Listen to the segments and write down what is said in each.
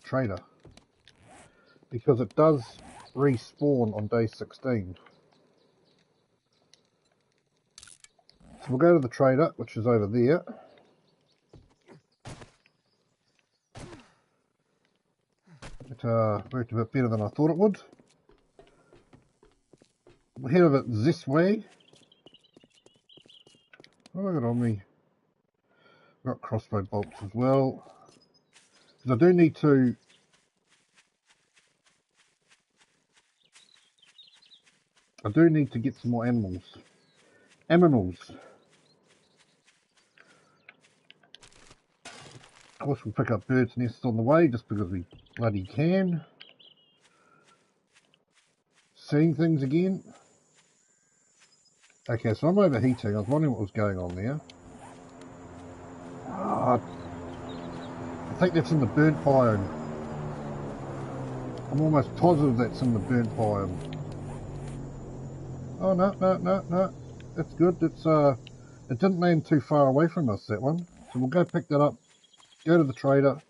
trader, because it does respawn on day 16. So we'll go to the trader, which is over there. It worked a bit better than I thought it would. We'll head over this way. What have I got on me? I've got crossbow bolts as well. Because I do need to... get some more animals. Of course we'll pick up birds' nests on the way, just because we bloody can. Seeing things again. Okay, so I'm overheating. I was wondering what was going on there. I think that's in the burnt biome. I'm almost positive that's in the burnt biome. Oh, no. That's good. It didn't land too far away from us, that one. So we'll go pick that up, go to the trader.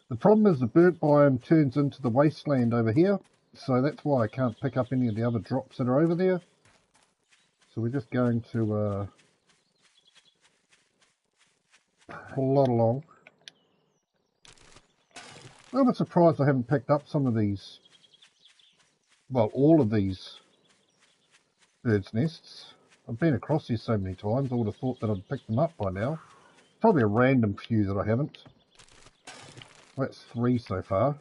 The problem is the burnt biome turns into the wasteland over here. So that's why I can't pick up any of the other drops that are over there. So we're just going to plod along. I'm a bit surprised I haven't picked up some of these, well, all of these birds' nests. I've been across these so many times, I would have thought that I'd picked them up by now. Probably a random few that I haven't. That's 3 so far.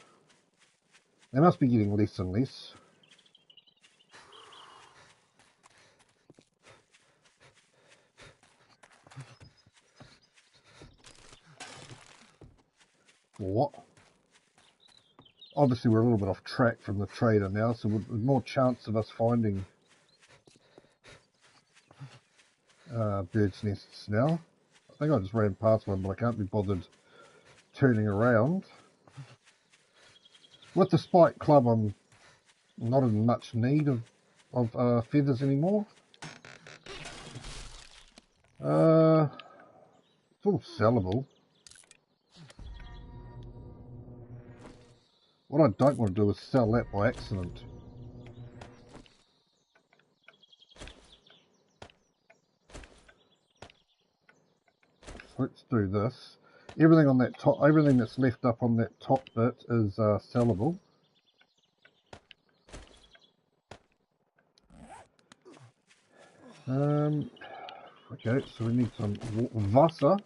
They must be getting less and less. What? Obviously we're a little bit off track from the trader now, so with more chance of us finding birds' nests now. I think I just ran past one, but I can't be bothered turning around. With the spike club, I'm not in much need of feathers anymore. It's all sellable. What I don't want to do is sell that by accident. So let's do this. Everything on that top, everything that's left up on that top bit is sellable. Okay, so we need some Wasser.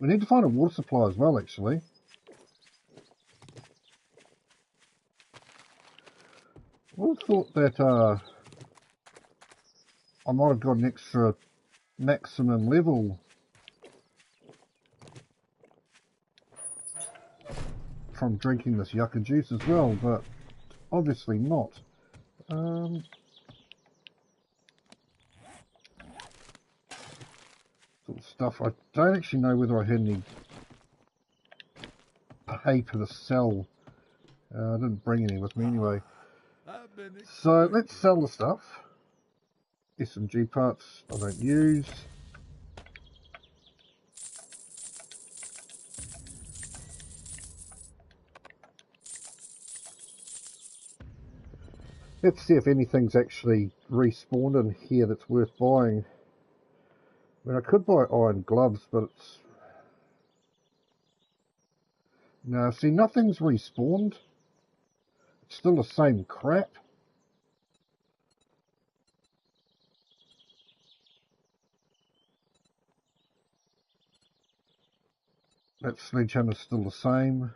We need to find a water supply as well, actually. I would have thought that I might have got an extra maximum level from drinking this yucca juice as well, but obviously not. Sort of stuff. I don't actually know whether I had any paper to sell. I didn't bring any with me anyway. So let's sell the stuff. SMG parts I don't use. Let's see if anything's actually respawned in here that's worth buying. I mean, I could buy iron gloves, but it's... No, see, nothing's respawned. It's still the same crap. That sledgehammer's still the same.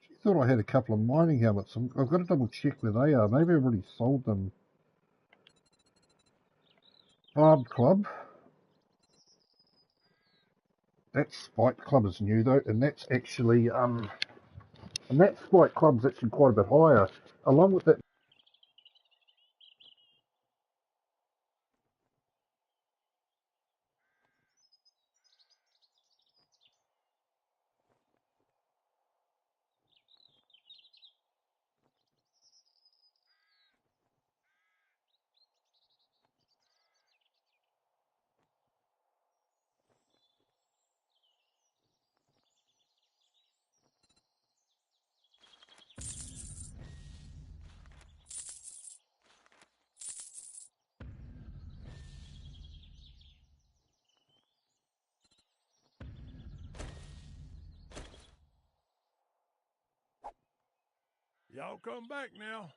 I thought I had a couple of mining helmets. I've got to double check where they are. Maybe I've already sold them. Barb Club. That Spike Club is new though, and that's actually and that Spike Club's actually quite a bit higher. Along with that, Y'all come back now.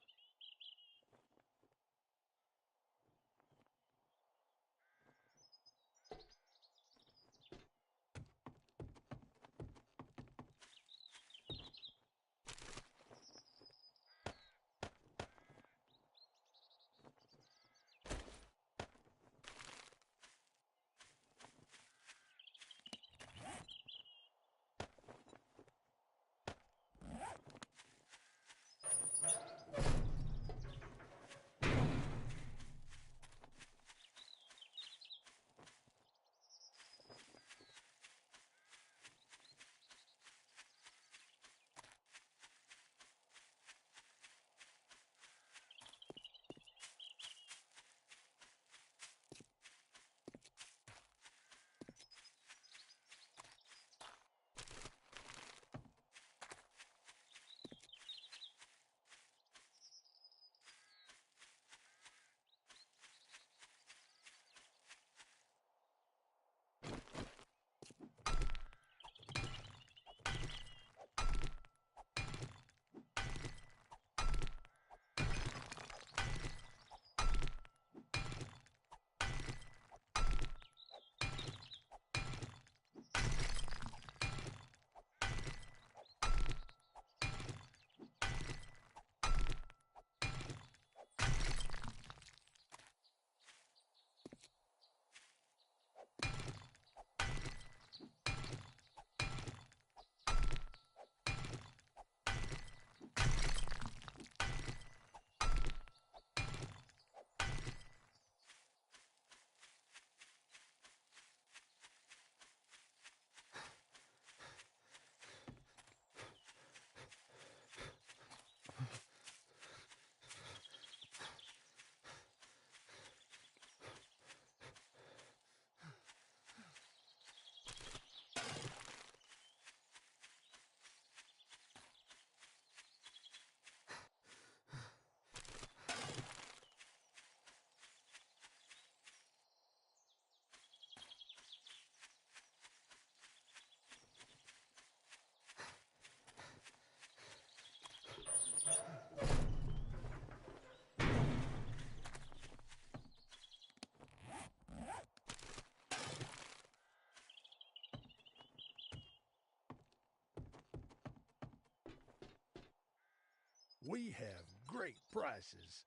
We have great prices.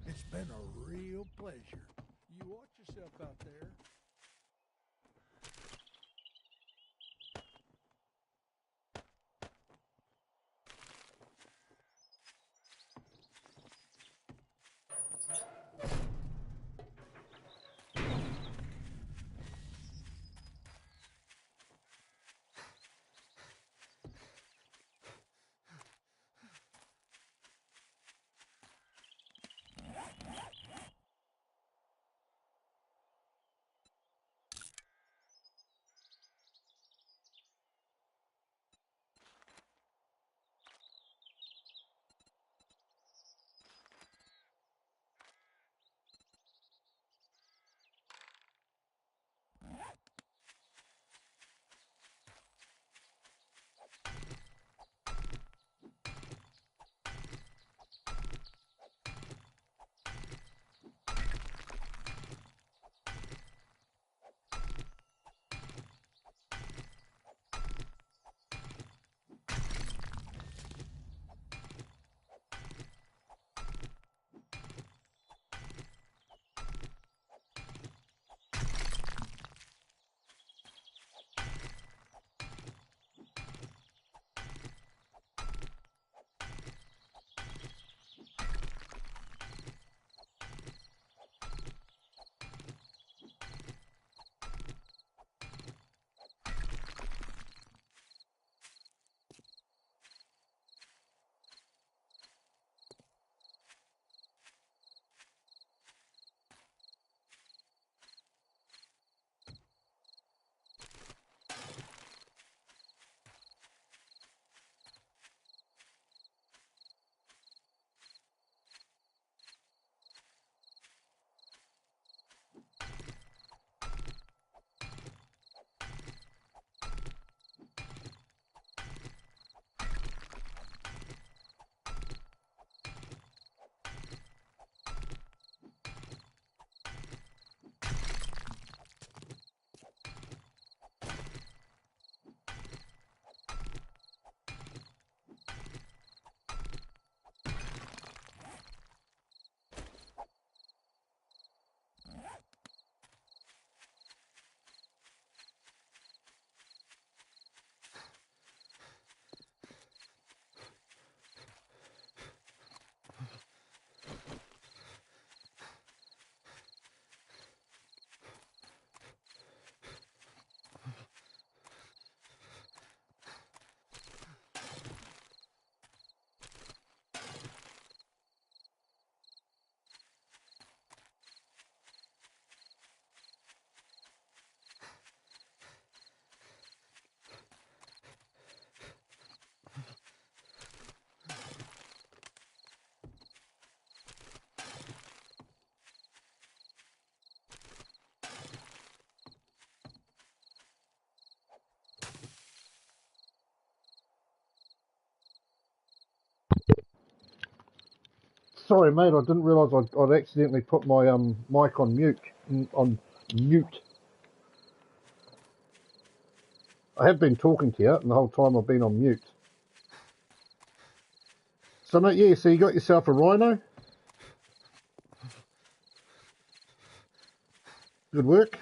It's been a real pleasure. You watch yourself out there. Sorry, mate. I didn't realise I'd accidentally put my mic on mute. I have been talking to you, and the whole time I've been on mute. So, mate, yeah. So you got yourself a rhino. Good work.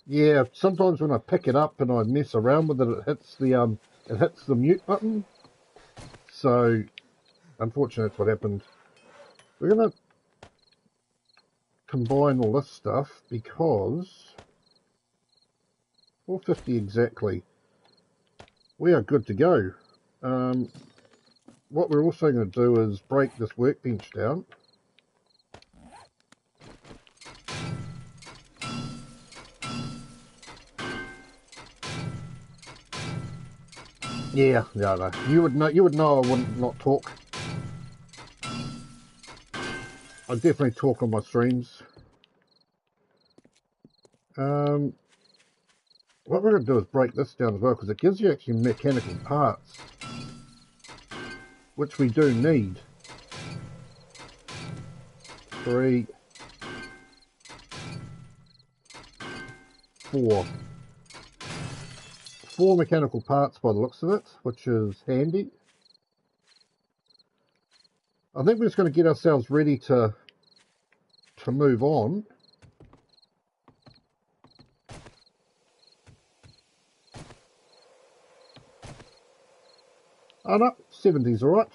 Yeah. Sometimes when I pick it up and I mess around with it, it hits the mute button. So, unfortunately, that's what happened. We're gonna combine all this stuff because 450 exactly. We are good to go. What we're also going to do is break this workbench down. Yeah, no. You would know I wouldn't not talk. I definitely talk on my streams. What we're going to do is break this down as well, because it gives you actually mechanical parts, which we do need. 3, 4. 4 mechanical parts by the looks of it, which is handy. I think we're just going to get ourselves ready to move on. Oh no, 70's alright.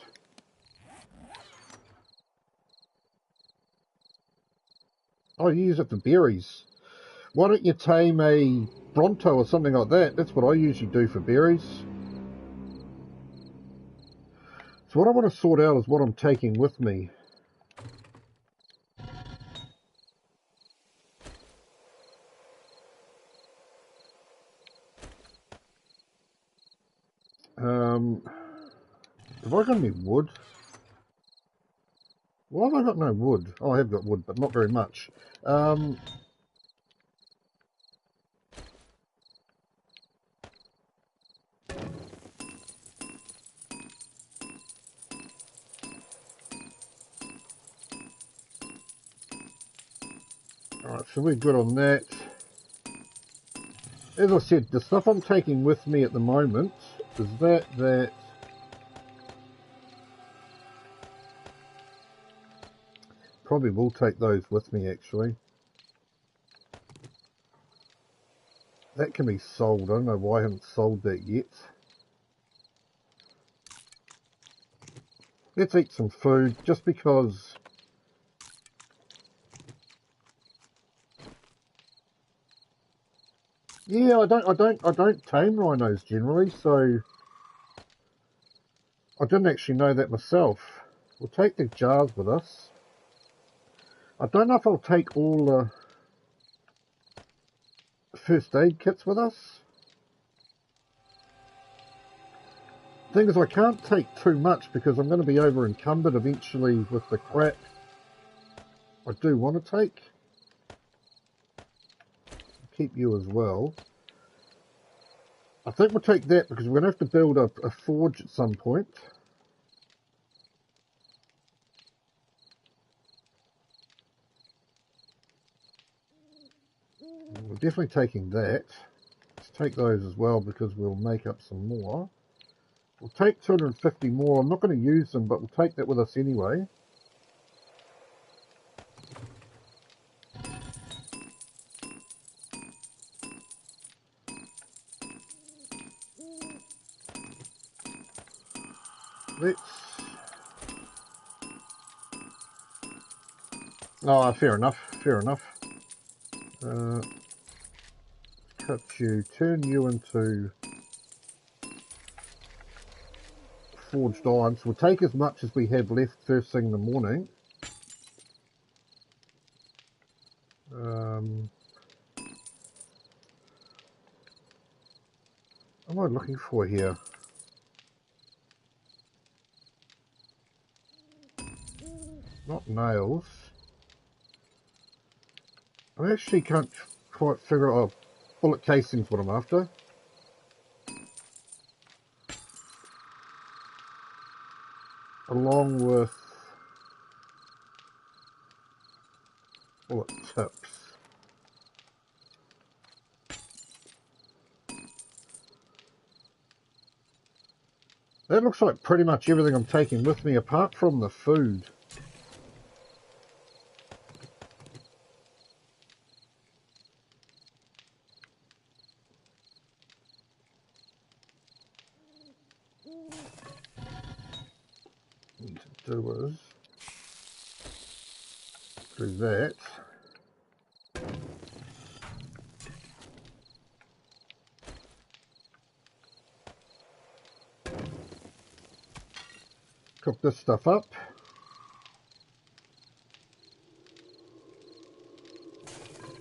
Oh, you use it for berries. Why don't you tame a Bronto or something like that? That's what I usually do for berries. So what I want to sort out is what I'm taking with me. Have I got any wood? Why have I got no wood? Oh, I have got wood, but not very much. Alright, so we're good on that. As I said, the stuff I'm taking with me at the moment is that probably will take those with me actually. That can be sold. I don't know why I haven't sold that yet. Let's eat some food just because yeah, I don't tame rhinos generally, so I didn't actually know that myself. We'll take the jars with us. I don't know if I'll take all the first aid kits with us. Thing is, I can't take too much because I'm going to be over encumbered eventually with the crap I do want to take. Keep you as well. I think we'll take that because we're going to have to build a forge at some point. We're definitely taking that. Let's take those as well because we'll make up some more. We'll take 250 more. I'm not going to use them, but we'll take that with us anyway. Let's... Oh, fair enough, fair enough. Cut you, turn you into forged iron. So we'll take as much as we have left first thing in the morning. What am I looking for here? Not nails. I actually can't quite figure out... Oh, bullet casings what I'm after. Along with Bullet tips. That looks like pretty much everything I'm taking with me apart from the food. What need to do is do that. Cook this stuff up.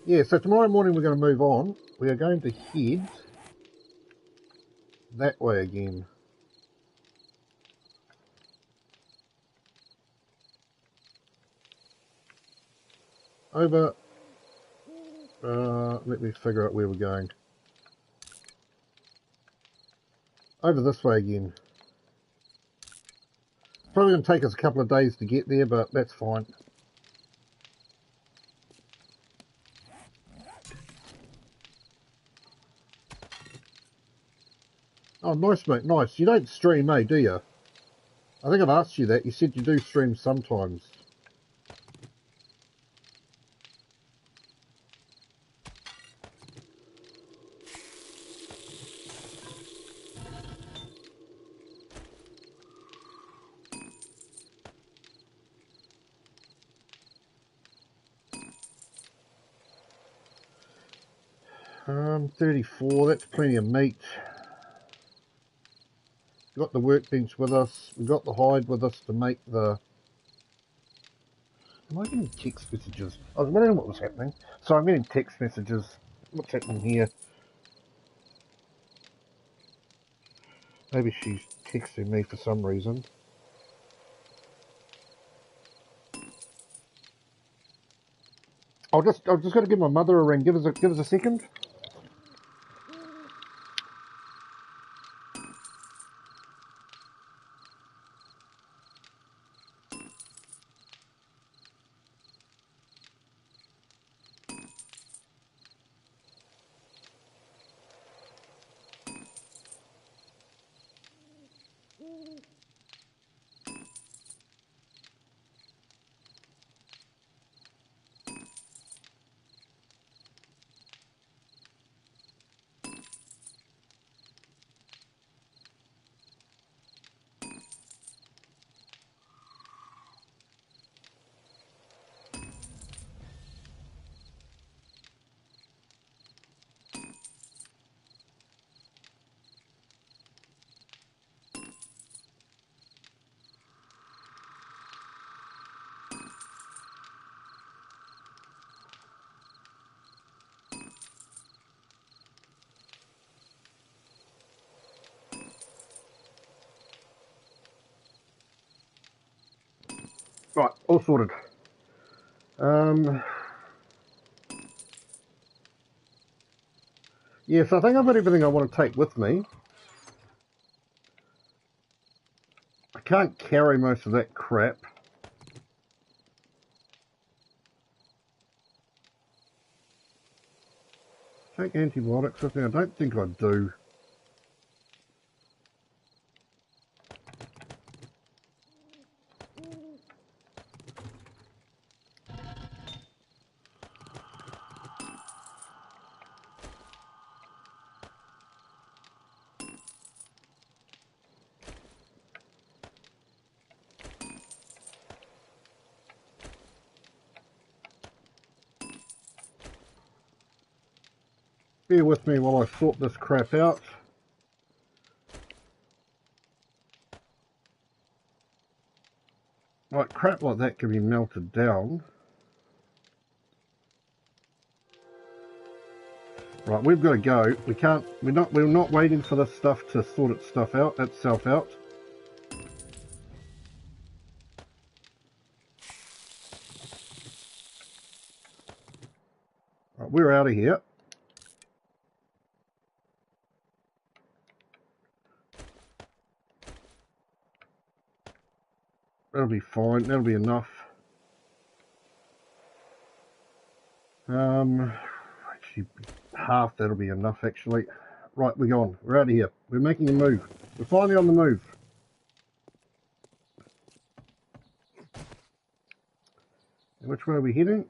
Yeah, so tomorrow morning we're going to move on. We are going to head that way again. Over, let me figure out where we're going. Over this way again. Probably going to take us a couple of days to get there, but that's fine. Oh, nice, mate, nice. You don't stream, eh, do you? I think I've asked you that. You said you do stream sometimes. $34, that's plenty of meat. Got the workbench with us. We've got the hide with us to make the... Am I getting text messages? I was wondering what was happening. So I'm getting text messages. What's happening here? Maybe she's texting me for some reason. I've just got to give my mother a ring. Give us a second. Right, all sorted. Yes, I think I've got everything I want to take with me. I can't carry most of that crap. Take antibiotics with me? I don't think I do. Bear with me while I sort this crap out. Like, crap like that can be melted down. Right, we've got to go. We're not waiting for this stuff to sort itself out. Right, we're out of here. That'll be fine. That'll be enough. Actually, half that'll be enough, actually. Right, we're gone. We're out of here. We're making a move. We're finally on the move. And which way are we heading?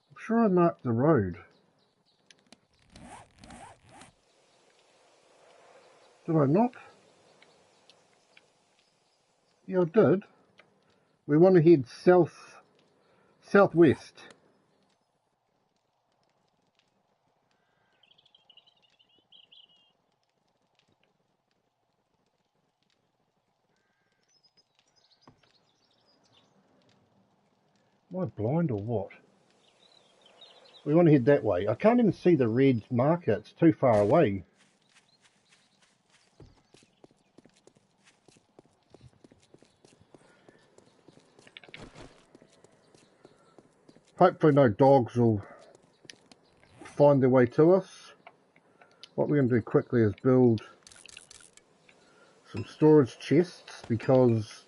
I'm sure I marked the road. Did I not? Yeah, I did. We want to head southwest. Am I blind or what? We want to head that way. I can't even see the red marker. It's too far away. Hopefully no dogs will find their way to us. What we're going to do quickly is build some storage chests, because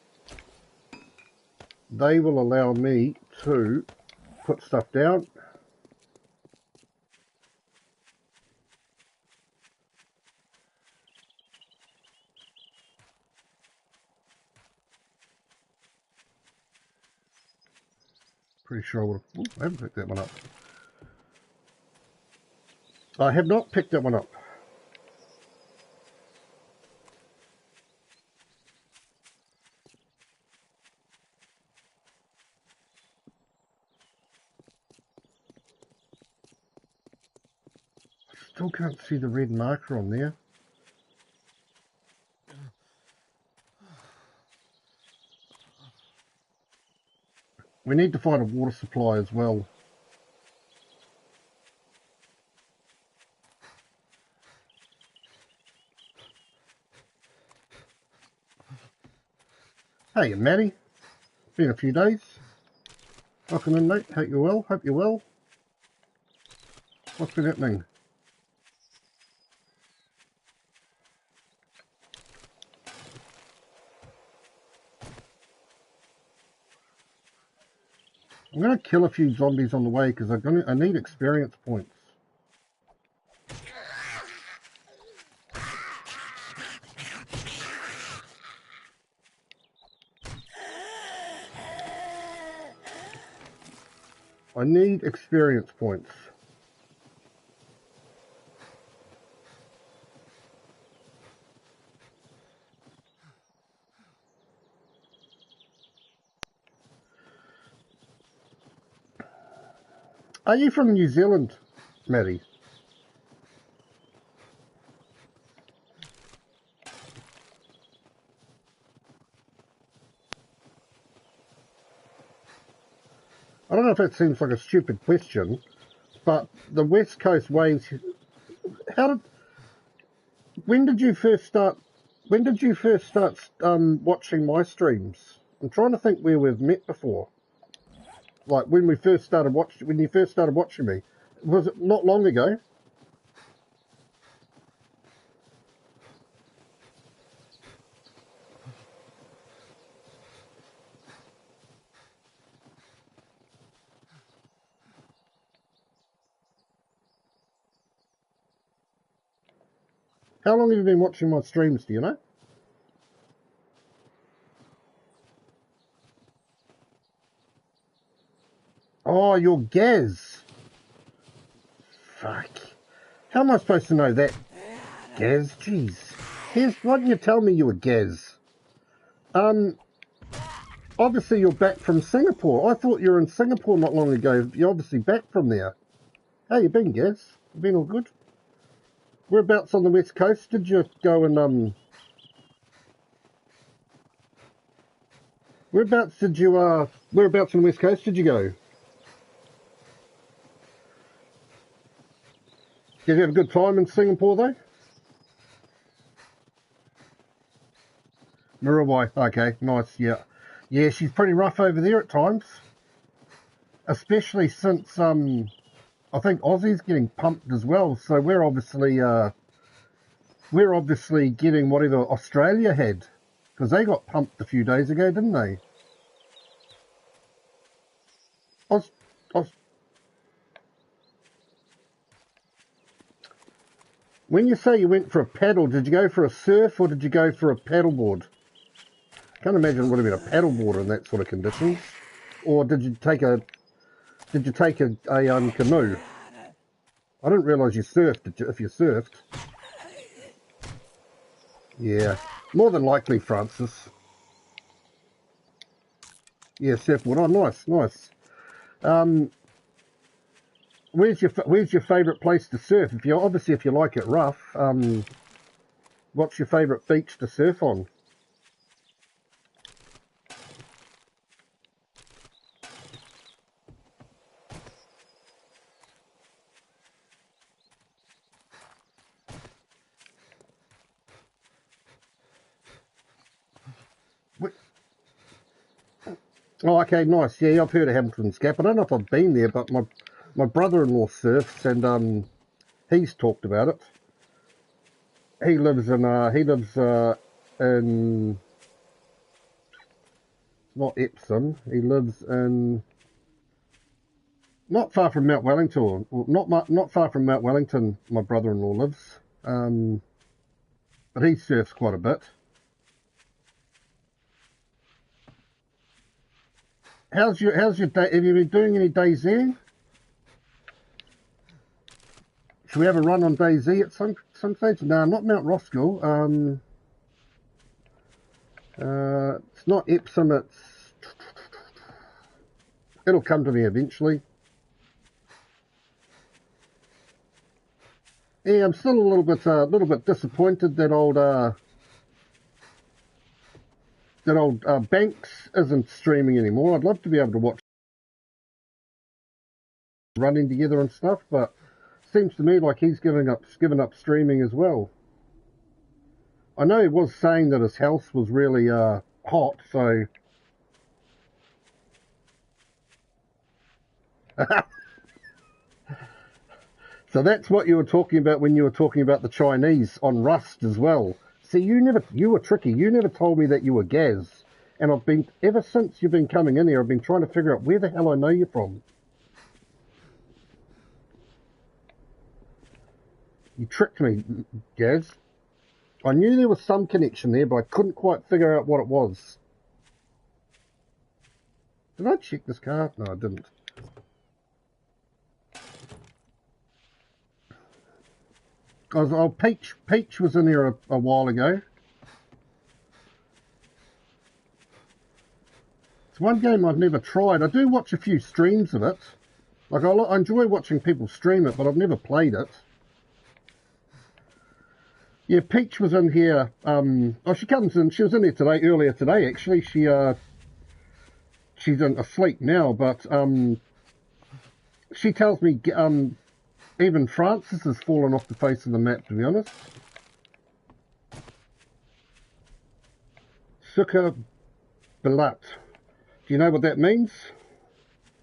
they will allow me to put stuff down. Pretty sure I would have... I haven't picked that one up. I have not picked that one up. Still can't see the red marker on there. We need to find a water supply as well. Hey, Matty. Been a few days. Welcome in, mate. Hope you're well. Hope you're well. What's been happening? I'm going to kill a few zombies on the way because I need experience points. I need experience points. Are you from New Zealand, Matty? I don't know if that seems like a stupid question, but the West Coast waves. When did you first start watching my streams? I'm trying to think where we've met before. Like when you first started watching me. Was it not long ago? How long have you been watching my streams, do you know? Oh, you're Gaz. Fuck. How am I supposed to know that? Gaz, jeez. Why didn't you tell me you were Gaz? Obviously you're back from Singapore. I thought you were in Singapore not long ago. You're obviously back from there. How you been, Gaz? You been all good? Whereabouts on the West Coast did you go and, whereabouts on the West Coast did you go? Did you have a good time in Singapore, though? Mirabai, okay, nice, yeah. Yeah, she's pretty rough over there at times. Especially since, I think Aussie's getting pumped as well, so we're obviously getting whatever Australia had. Because they got pumped a few days ago, didn't they? I was, I was, when you say you went for a paddle, did you go for a surf or did you go for a paddleboard? I can't imagine it would have been a paddleboard in that sort of conditions. Or did you take a canoe? I didn't realise you surfed. If you surfed, yeah, more than likely, Francis. Yeah, surfboard. Oh, nice, nice. Where's your favourite place to surf? If you like it rough, what's your favourite beach to surf on? Oh, okay, nice. Yeah, I've heard of Hamilton's Gap. I don't know if I've been there, but my brother-in-law surfs, and he's talked about it. He lives in not Epsom. He lives in not far from Mount Wellington. Not far from Mount Wellington. My brother-in-law lives, but he surfs quite a bit. How's your day? Have you been doing any DayZ? Should we have a run on DayZ at some stage? No, not Mount Roskill. It's not Epsom. It'll come to me eventually. Yeah, I'm still a little bit disappointed that old Banks isn't streaming anymore. I'd love to be able to watch running together and stuff, but seems to me like he's given up streaming as well. I know he was saying that his house was really hot, so so that's what you were talking about when you were talking about the Chinese on Rust as well. See, you were tricky. You never told me that you were Gaz, and I've been ever since you've been coming in here. I've been trying to figure out where the hell I know you from. You tricked me, Gaz. I knew there was some connection there, but I couldn't quite figure out what it was. Did I check this car? No, I didn't. Peach was in here a while ago. It's one game I've never tried. I do watch a few streams of it. Like I enjoy watching people stream it, but I've never played it. Yeah, Peach was in here. She comes in. She was in here earlier today. Actually, she's asleep now, but she tells me even Francis has fallen off the face of the map, to be honest. Sukkah Balat. Do you know what that means?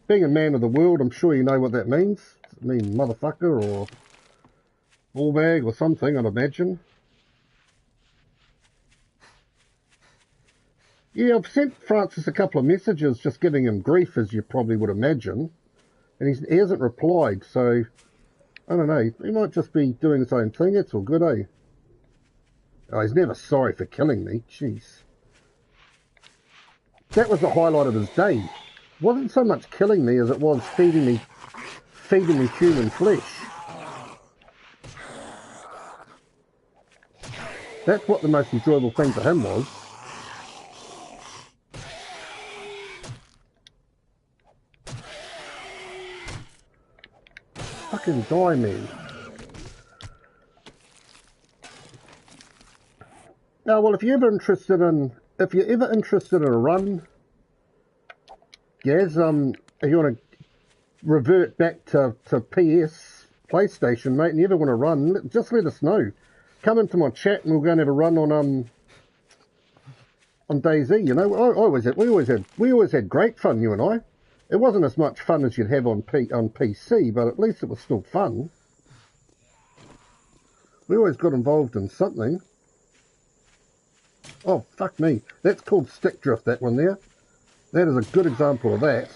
Being a man of the world, I'm sure you know what that means. Does it mean motherfucker or ball bag or something, I'd imagine. Yeah, I've sent Francis a couple of messages just giving him grief, as you probably would imagine. And he hasn't replied, so I don't know. He might just be doing his own thing. It's all good, eh? Oh, he's never sorry for killing me. Jeez. That was the highlight of his day. It wasn't so much killing me as it was feeding me human flesh. That's what the most enjoyable thing for him was. Fucking die, man. Now, well, if you're ever interested in a run, Gaz, if you want to revert back to PS PlayStation, mate, and you ever want to run, just let us know. Come into my chat and we'll go and have a run on DayZ. You know, we always had great fun, you and I. It wasn't as much fun as you'd have on PC, but at least it was still fun. We always got involved in something. Oh, fuck me. That's called stick drift, that one there. That is a good example of that.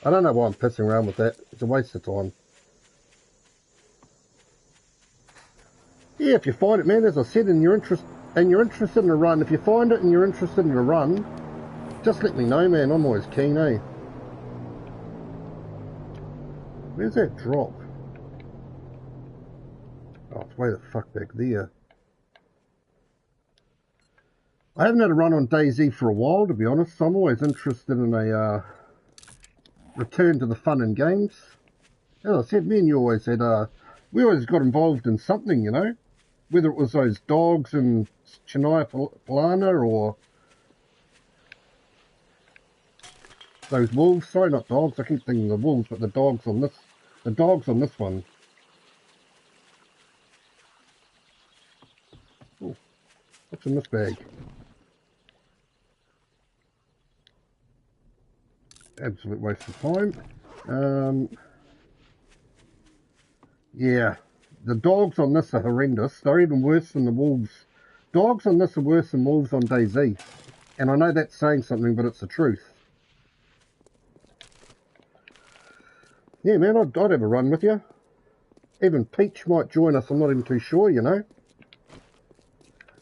I don't know why I'm pissing around with that. It's a waste of time. Yeah, if you find it, man, as I said, and you're interested in a run, if you find it and you're interested in a run, just let me know, man. I'm always keen, eh? Where's that drop? Oh, it's way the fuck back there. I haven't had a run on DayZ for a while, to be honest, so I'm always interested in a return to the fun and games. As I said, me and you always had, we always got involved in something, you know? Whether it was those dogs in Chennai Palana or those wolves. Sorry, not dogs. I keep thinking the wolves, but the dogs on this one. Oh, what's in this bag? Absolute waste of time. Yeah, the dogs on this are horrendous. They're even worse than the wolves. Dogs on this are worse than wolves on DayZ. And I know that's saying something, but it's the truth. Yeah, man, I'd have a run with you. Even Peach might join us. I'm not even too sure, you know.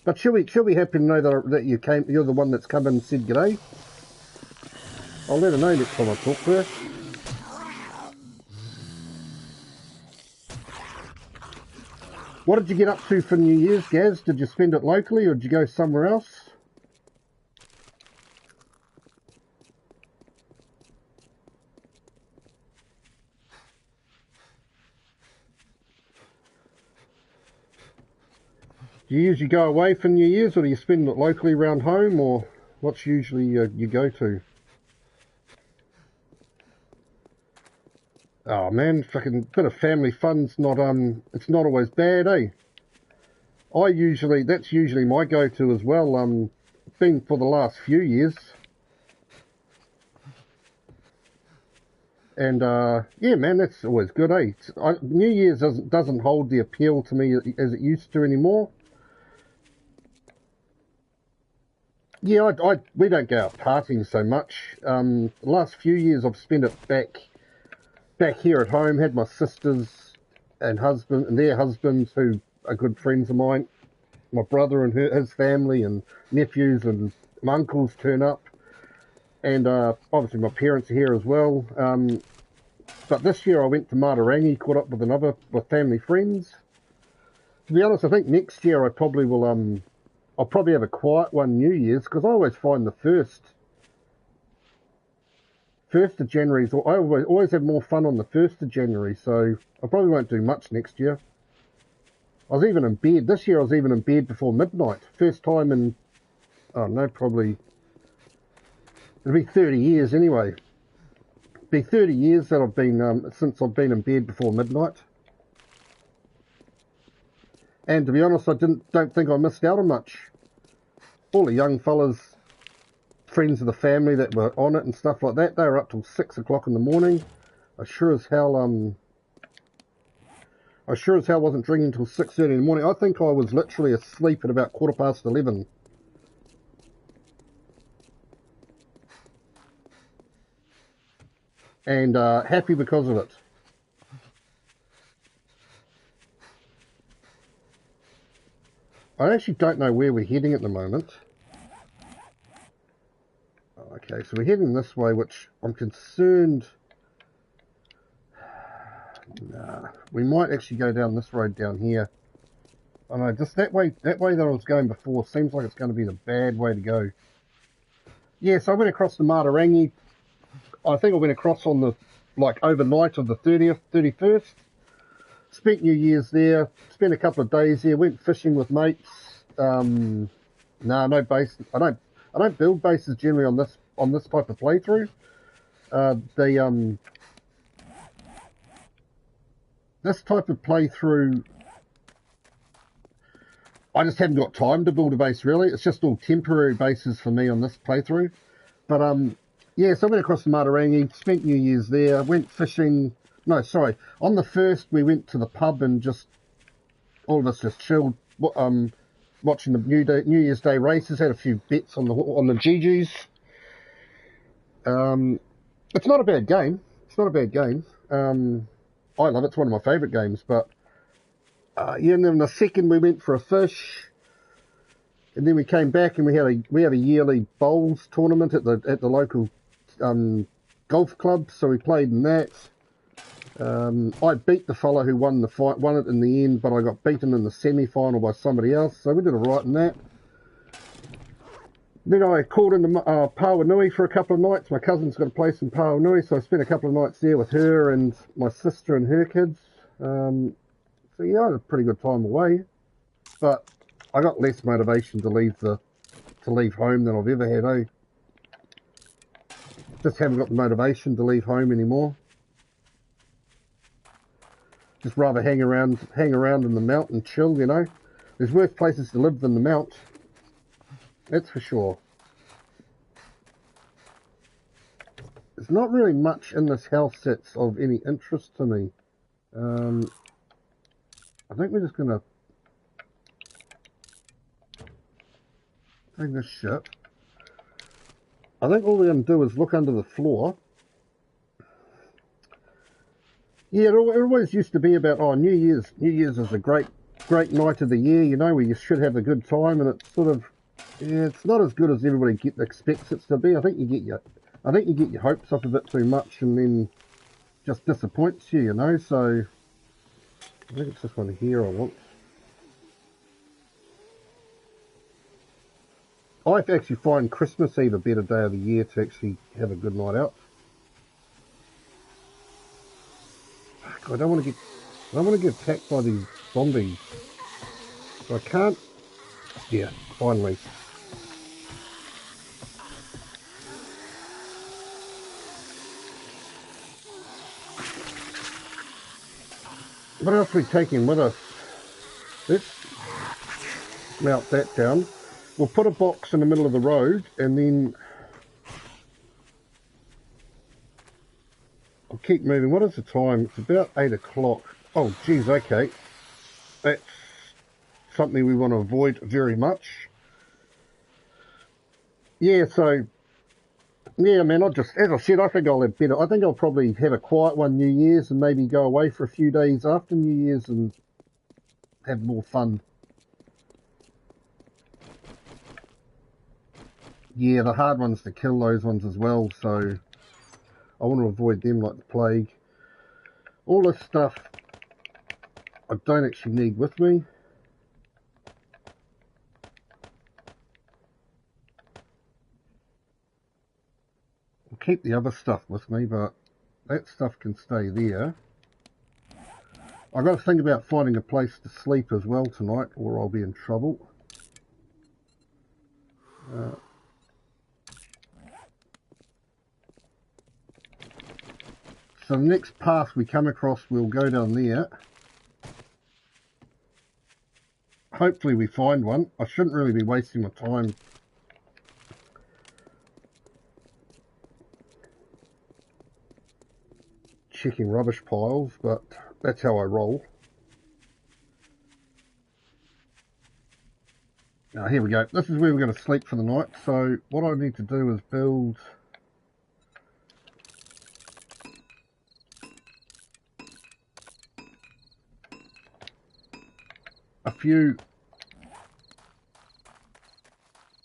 But she'll be happy to know that you're the one that's come in and said g'day. I'll let her know next time I talk to her. What did you get up to for New Year's, Gaz? Did you spend it locally or did you go somewhere else? Do you usually go away for New Year's or do you spend it locally around home, or what's usually you go to? Oh man, fucking bit of family fun's not it's not always bad, eh? That's usually my go-to as well, been for the last few years. And yeah man, that's always good, eh? New Year's doesn't hold the appeal to me as it used to anymore. Yeah, we don't go out partying so much. The last few years I've spent it back here at home. Had my sisters and their husbands who are good friends of mine. My brother and his family and nephews and my uncles turn up. And obviously my parents are here as well. But this year I went to Matarangi, caught up with family friends. To be honest, I think next year I probably will I'll probably have a quiet one New Year's, because I always find the first of January, I always have more fun on the 1st of January, so I probably won't do much next year. I was even in bed, this year I was even in bed before midnight. First time in, oh no, probably, it'll be 30 years anyway. It'll be 30 years that I've been, since I've been in bed before midnight. And to be honest, I don't think I missed out on much. All the young fellas, friends of the family that were on it and stuff like that, they were up till 6 o'clock in the morning. I sure as hell wasn't drinking till 6:30 in the morning. I think I was literally asleep at about 11:15. And happy because of it. I actually don't know where we're heading at the moment. Okay, so we're heading this way, which I'm concerned. Nah, we might actually go down this road down here. I know, just that way that I was going before seems like it's going to be the bad way to go. Yeah, so I went across the Matarangi. I think I went across on the, overnight of the 30th, 31st. Spent New Year's there, spent a couple of days there, went fishing with mates. No base. I don't build bases generally on this type of playthrough. This type of playthrough, I just haven't got time to build a base really. It's just all temporary bases for me on this playthrough. But yeah, so I went across the Matarangi, spent New Year's there, went fishing. No, sorry. On the 1st, we went to the pub and all of us just chilled, watching the New Year's Day races. Had a few bets on the GGs. It's not a bad game. it's not a bad game. I love it. It's one of my favourite games. But yeah, and then the second we went for a fish, and then we came back and we had a yearly bowls tournament at the local golf club. So we played in that. I beat the fellow who won the fight, won it in the end, but I got beaten in the semi-final by somebody else. So we did all right in that. Then I called into Pāwanui for a couple of nights. My cousin's got a place in Pāwanui, so I spent a couple of nights there with her and my sister and her kids. So yeah, I had a pretty good time away. But I got less motivation to leave home than I've ever had, eh? Just haven't got the motivation to leave home anymore. Just rather hang around in the mount and chill, you know. There's worse places to live than the mount. That's for sure. There's not really much in this house that's of any interest to me. I think we're just going to take this shit. I think all we're going to do is look under the floor. Yeah, it always used to be about, oh, New Year's is a great night of the year, you know, where you should have a good time, and it's sort of, yeah, it's not as good as everybody expects it to be. I think you get your hopes up a bit too much, and then just disappoints you, you know. So I think it's this one here I want. I actually find Christmas Eve a better day of the year to actually have a good night out. Fuck, I don't want to get attacked by these zombies. So I can't. Yeah, finally. What else are we taking with us? Let's mount that down. We'll put a box in the middle of the road, and then I'll keep moving. What is the time? It's about 8 o'clock. Oh, geez, okay. That's something we want to avoid very much. Yeah, so, yeah, man, as I said, I think I'll probably have a quiet one New Year's and maybe go away for a few days after New Year's and have more fun. Yeah, the hard ones to kill, those ones as well, so I want to avoid them like the plague. All this stuff I don't actually need with me. I'll keep the other stuff with me, but that stuff can stay there. I've got to think about finding a place to sleep as well tonight, or I'll be in trouble. So the next path we come across, we'll go down there. Hopefully we find one. I shouldn't really be wasting my time checking rubbish piles, but that's how I roll. Now here we go. This is where we're going to sleep for the night. So what I need to do is build a few.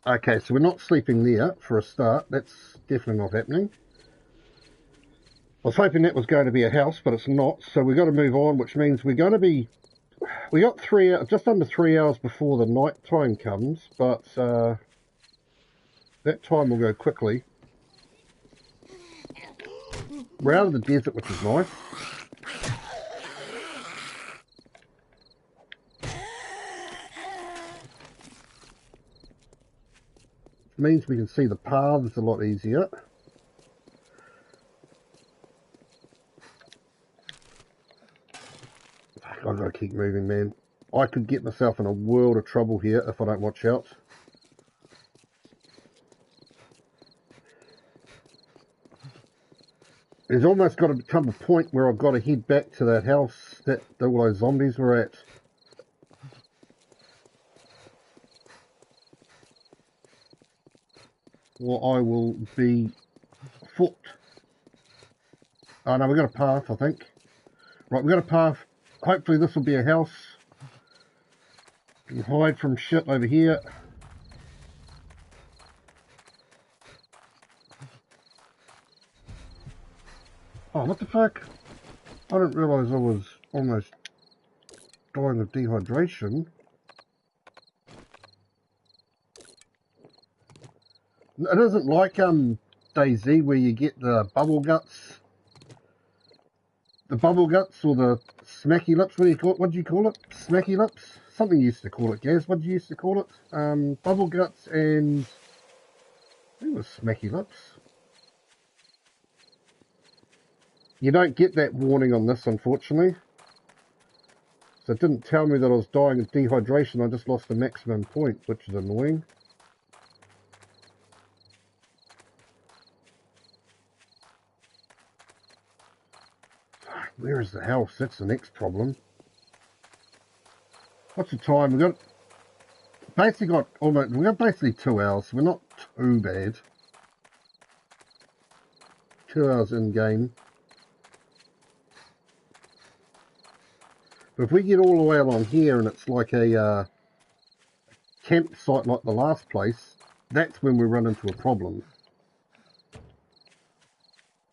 Okay, so we're not sleeping there for a start. That's definitely not happening. I was hoping that was going to be a house, but it's not. So we've got to move on, which means we're going to be. We got just under 3 hours before the night time comes, but that time will go quickly. We're out of the desert, which is nice. Means we can see the paths a lot easier. I've got to keep moving, man. I could get myself in a world of trouble here if I don't watch out. There's almost got to become a point where I've got to head back to that house that all those zombies were at. Or I will be foot. Oh no, we've got a path, I think. Right, we've got a path. Hopefully this will be a house. You can hide from shit over here. Oh, what the fuck? I didn't realise I was almost dying of dehydration. It isn't like DayZ where you get the bubble guts. The bubble guts or the smacky lips, what do you call it? What do you call it? Smacky lips? Something you used to call it, Gaz. What did you used to call it? Bubble guts and I think it was smacky lips. You don't get that warning on this, unfortunately. So it didn't tell me that I was dying of dehydration. I just lost the maximum point, which is annoying. Where is the house? That's the next problem. What's the time? We've got basically 2 hours. So we're not too bad. 2 hours in game. But if we get all the way along here and it's like a campsite like the last place, that's when we run into a problem.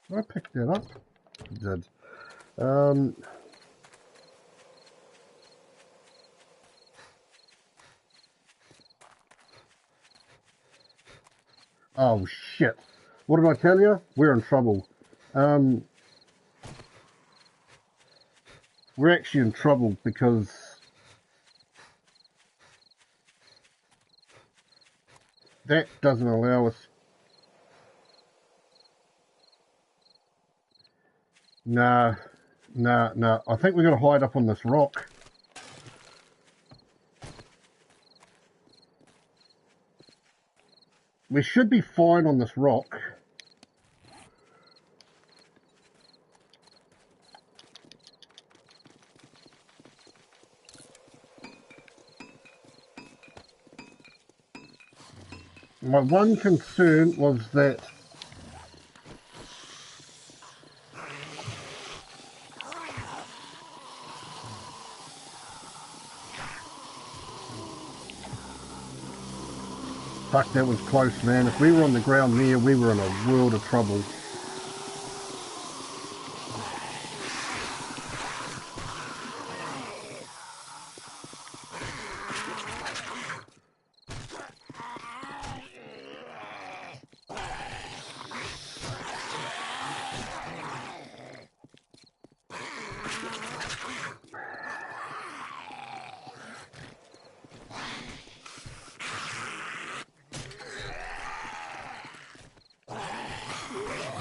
Did I pick that up? I did. Oh shit. What did I tell you? We're in trouble. We're actually in trouble because that doesn't allow us. No. I think we're going to hide up on this rock. We should be fine on this rock. My one concern was that fuck, that was close, man. If we were on the ground there, we were in a world of trouble.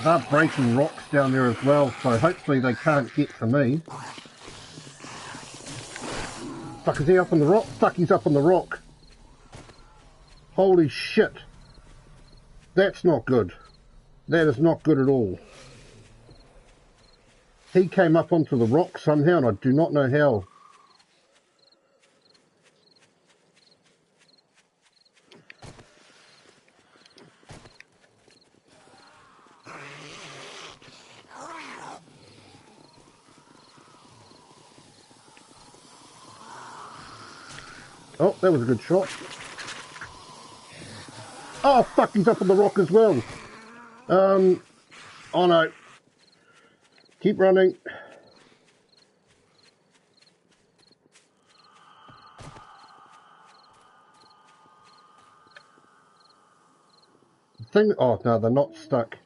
They're breaking rocks down there as well, so hopefully they can't get to me. Fuck, is he up on the rock? Fuck, he's up on the rock. Holy shit. That's not good. That is not good at all. He came up onto the rock somehow, and I do not know how. Oh, that was a good shot. Oh, fuck, he's up on the rock as well. Oh no. Keep running. Oh no, they're not stuck.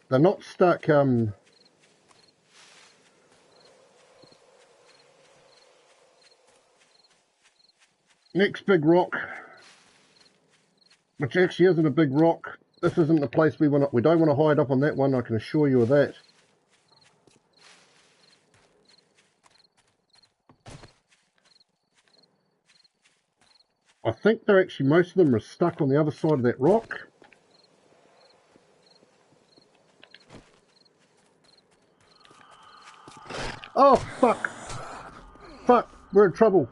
They're not stuck, next big rock, which actually isn't a big rock. This isn't the place we want. We don't want to hide up on that one, I can assure you of that. I think they're actually, most of them are stuck on the other side of that rock. Oh, fuck. Fuck, we're in trouble.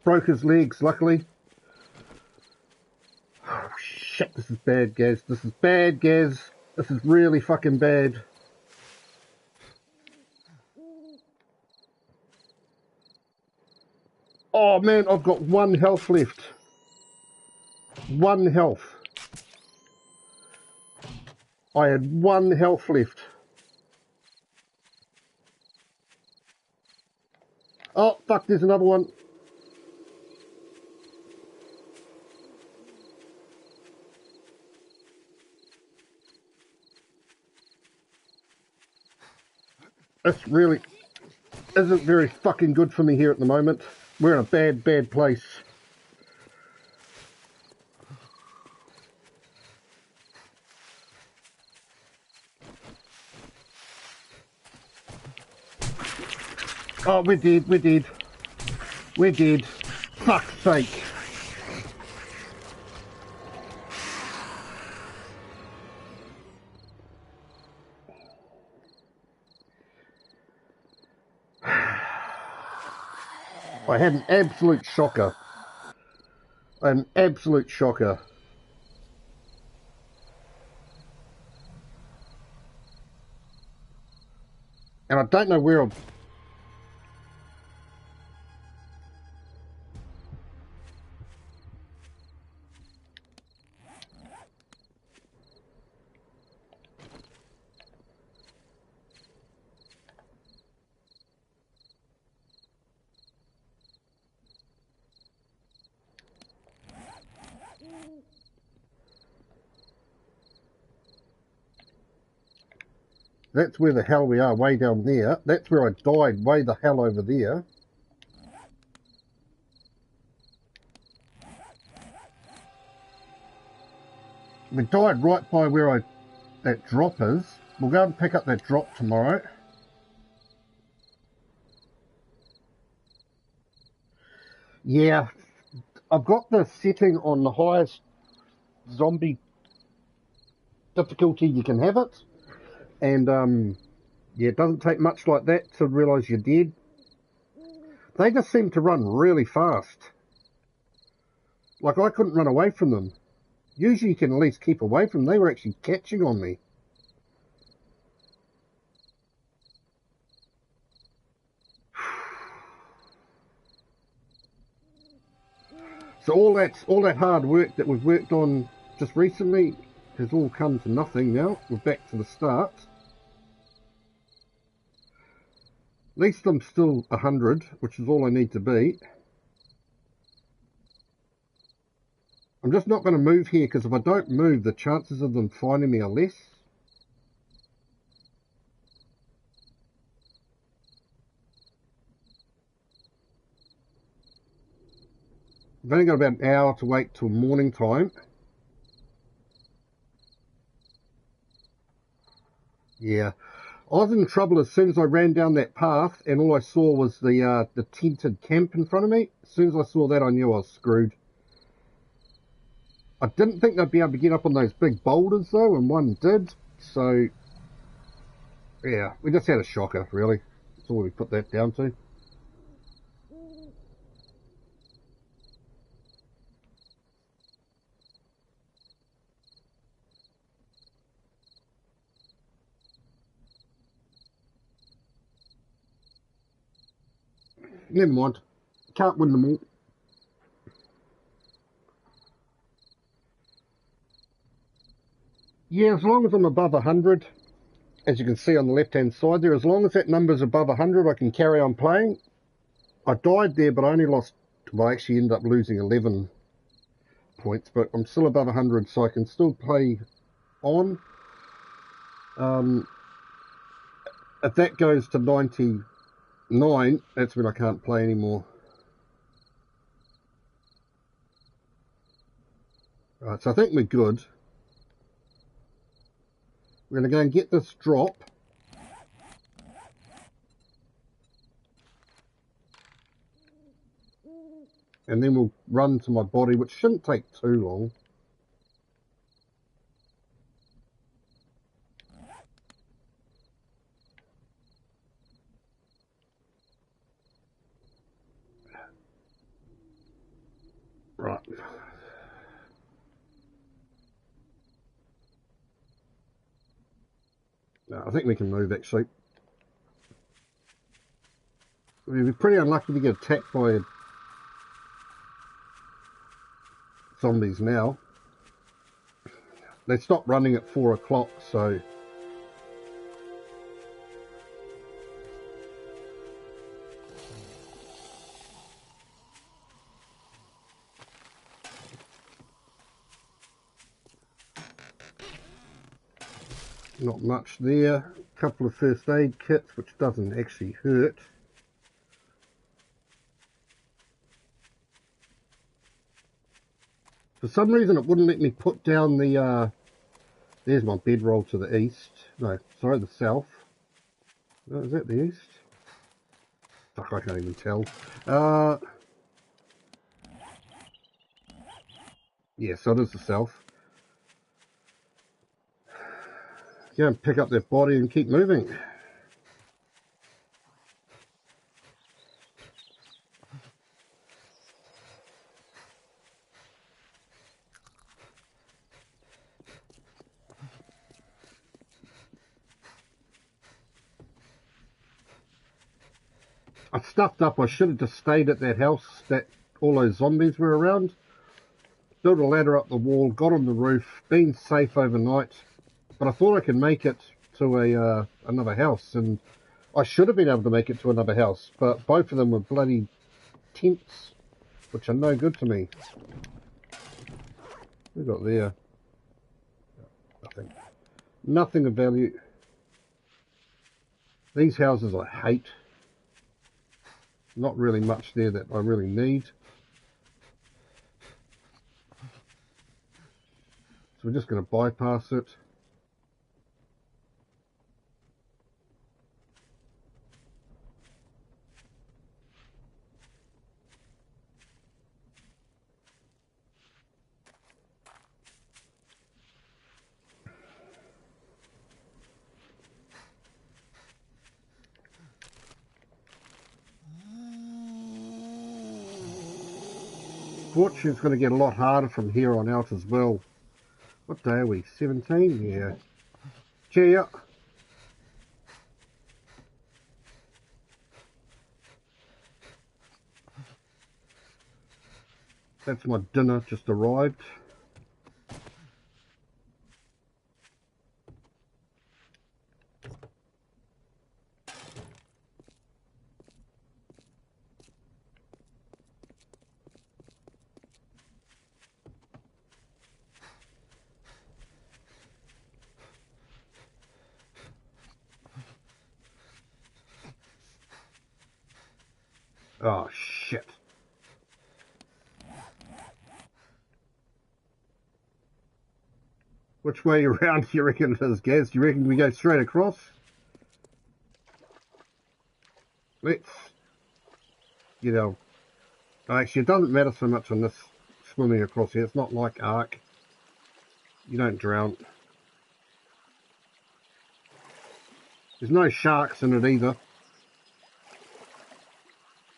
broke his legs, luckily. Oh, shit, this is bad, Gaz. This is bad, Gaz. This is really fucking bad. Oh, man, I've got 1 health left. 1 health. I had 1 health left. Oh, fuck, there's another one. This really isn't very fucking good for me here at the moment. We're in a bad, bad place. Oh, we're dead, we're dead. We're dead. Fuck's sake. I had an absolute shocker. An absolute shocker. And I don't know where I'm... That's where the hell we are, way down there. That's where I died, way the hell over there. We died right by where that drop is. We'll go and pick up that drop tomorrow. Yeah, I've got the setting on the highest zombie difficulty you can have it. And, yeah, it doesn't take much like that to realise you're dead. They just seem to run really fast. Like, I couldn't run away from them. Usually you can at least keep away from them. They were actually catching on me. So all that hard work that we've worked on just recently has all come to nothing now. We're back to the start. At least I'm still 100, which is all I need to be. I'm just not going to move here, because if I don't move, the chances of them finding me are less. I've only got about an hour to wait till morning time. Yeah. I was in trouble as soon as I ran down that path, and all I saw was the tented camp in front of me. As soon as I saw that, I knew I was screwed. I didn't think they'd be able to get up on those big boulders, though, and one did. So, yeah, we just had a shocker, really. That's all we put that down to. Never mind. Can't win them all. Yeah, as long as I'm above 100, as you can see on the left-hand side there, as long as that number's above 100, I can carry on playing. I died there, but I only lost... Well, I actually ended up losing 11 points, but I'm still above 100, so I can still play on. If that goes to 99, that's when I can't play anymore. Right, so I think we're good. We're going to go and get this drop. And then we'll run to my body, which shouldn't take too long. No, I think we can move actually. We'd be pretty unlucky to get attacked by zombies now. They stopped running at 4 o'clock, so... Not much there. A couple of first aid kits, which doesn't actually hurt. For some reason it wouldn't let me put down the, there's my bedroll to the east. No, sorry, the south. Oh, is that the east? Fuck, I can't even tell. Yeah, so it is the south. Go and pick up that body and keep moving. I stuffed up. I should have just stayed at that house that all those zombies were around. Built a ladder up the wall, got on the roof, been safe overnight. But I thought I could make it to another house, and I should have been able to make it to another house, but both of them were bloody tents, which are no good to me. What we got there? Nothing. Nothing of value. These houses I hate. Not really much there that I really need. So we're just going to bypass it. Fortune's going to get a lot harder from here on out as well. What day are we? 17? Yeah. Cheer. That's my dinner, just arrived. Oh, shit. Which way around do you reckon it is, Gaz? Do you reckon we go straight across? Let's... You know... Actually, it doesn't matter so much on this swimming across here. It's not like Ark. You don't drown. There's no sharks in it either.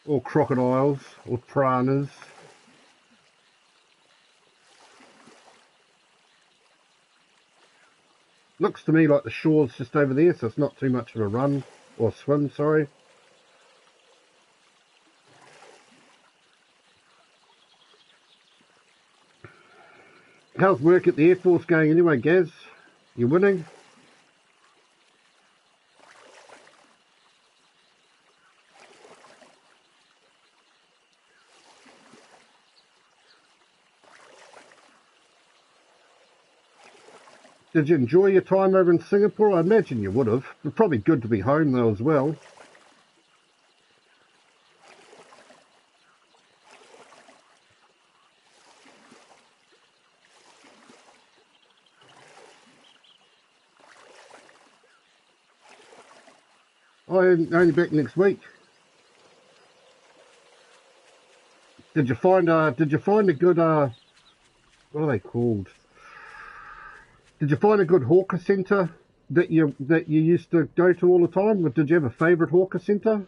Or crocodiles. Or piranhas. Looks to me like the shore's just over there, so it's not too much of a run. Or swim, sorry. How's work at the Air Force going anyway, Gaz? You winning? Did you enjoy your time over in Singapore? I imagine you would have. It's probably good to be home though as well. I'm only back next week. Did you find a good what are they called? Did you find a good hawker centre that you used to go to all the time? Or did you have a favourite hawker centre?